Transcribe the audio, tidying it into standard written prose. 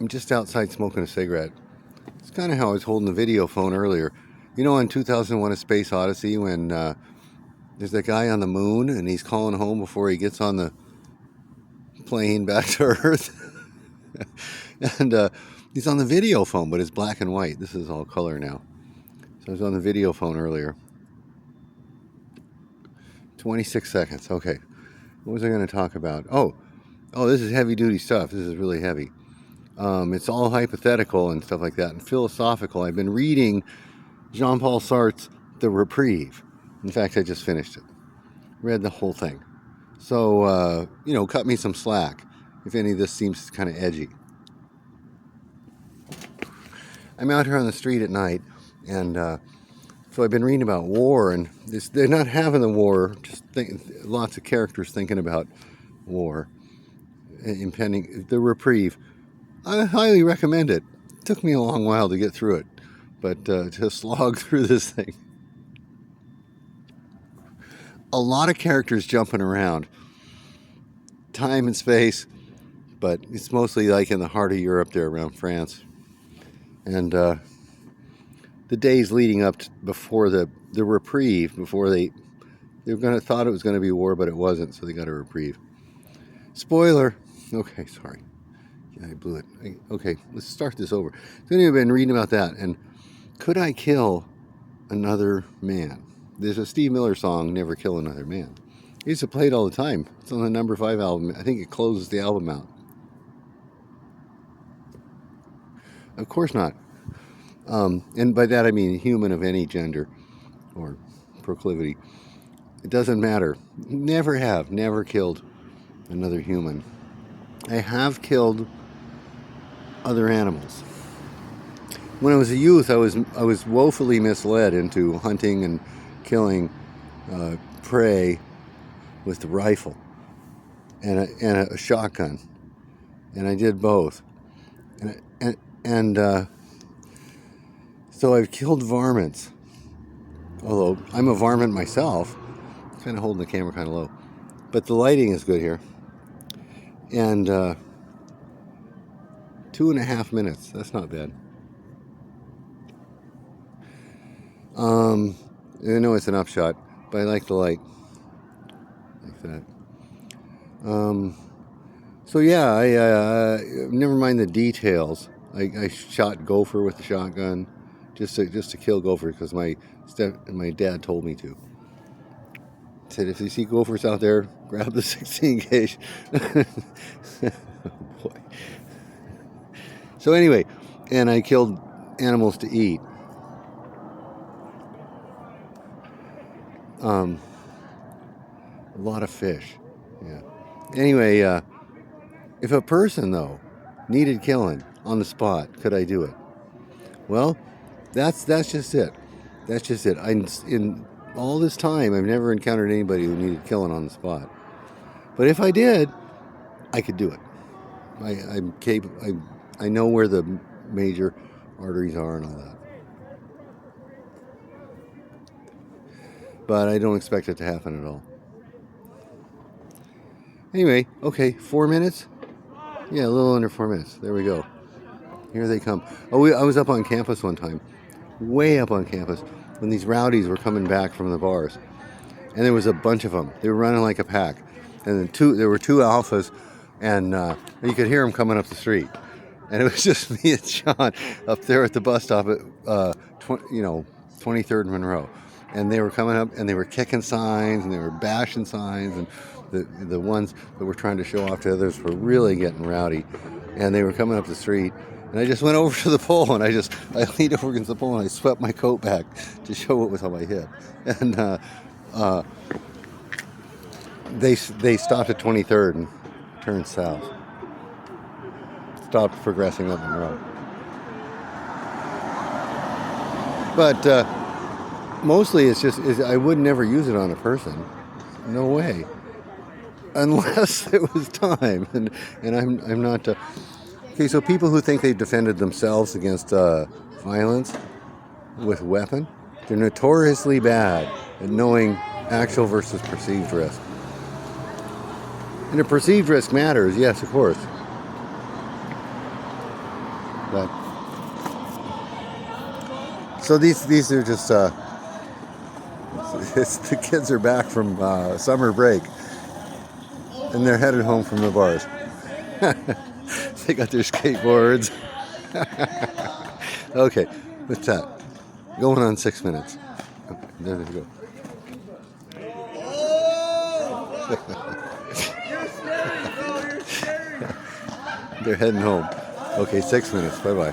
I'm just outside smoking a cigarette. It's kind of how I was holding the video phone earlier. You know, in 2001 A Space Odyssey, when there's that guy on the moon and he's calling home before he gets on the plane back to Earth? And he's on the video phone, but it's black and white. This is all color now. So I was on the video phone earlier. 26 seconds. Okay. What was I going to talk about? Oh, this is heavy duty stuff. This is really heavy. It's all hypothetical and stuff like that, and philosophical. I've been reading Jean-Paul Sartre's The Reprieve. In fact, I just finished it. Read the whole thing. So, cut me some slack if any of this seems kind of edgy. I'm out here on the street at night, and so I've been reading about war, and they're not having the war, just lots of characters thinking about war, impending, The Reprieve. I highly recommend it. It took me a long while to get through it, but to slog through this thing. A lot of characters jumping around, time and space, but it's mostly like in the heart of Europe there around France. And the days leading up before the reprieve, before they thought it was going to be war, but it wasn't, so they got a reprieve. Spoiler. Okay, sorry. Yeah, I blew it. Okay, let's start this over. So anyway, I've been reading about that, and could I kill another man? There's a Steve Miller song, Never Kill Another Man. I used to play it all the time. It's on the number 5 album. I think it closes the album out. Of course not. And by that I mean human of any gender or proclivity. It doesn't matter. Never killed another human. I have killed other animals. When I was a youth, I was woefully misled into hunting and killing prey with the rifle and a shotgun, and I did both. And so I've killed varmints. Although I'm a varmint myself, kind of holding the camera kind of low, but the lighting is good here. And 2.5 minutes. That's not bad. I know it's an upshot, but I like the light like that. So yeah, I never mind the details. I shot gopher with the shotgun, just to kill gopher because my dad told me to. Said if you see gophers out there, grab the 16 gauge. Oh boy. So anyway, and I killed animals to eat. A lot of fish. Yeah. Anyway, if a person though needed killing on the spot, could I do it? Well, that's just it. That's just it. In all this time, I've never encountered anybody who needed killing on the spot. But if I did, I could do it. I'm capable. I know where the major arteries are and all that. But I don't expect it to happen at all. Anyway, okay, 4 minutes? Yeah, a little under 4 minutes. There we go. Here they come. I was up on campus one time, way up on campus, when these rowdies were coming back from the bars. And there was a bunch of them. They were running like a pack. And then there were 2 alphas, and you could hear them coming up the street. And it was just me and Sean up there at the bus stop at 23rd Monroe. And they were coming up, and they were kicking signs, and they were bashing signs, and the ones that were trying to show off to others were really getting rowdy. And they were coming up the street, and I just went over to the pole, and I leaned over against the pole, and I swept my coat back to show what was on my hip. And they stopped at 23rd and turned south. Stopped progressing up Monroe. But mostly it's I would never use it on a person. No way. Unless it was time. And I'm not... Okay, so people who think they've defended themselves against violence with a weapon, they're notoriously bad at knowing actual versus perceived risk. And the perceived risk matters, yes, of course. But so these are just the kids are back from summer break, and they're headed home from the bars. They got their skateboards. Okay, what's that? Going on 6 minutes. Okay, there we go. They're heading home. Okay, 6 minutes. Bye-bye.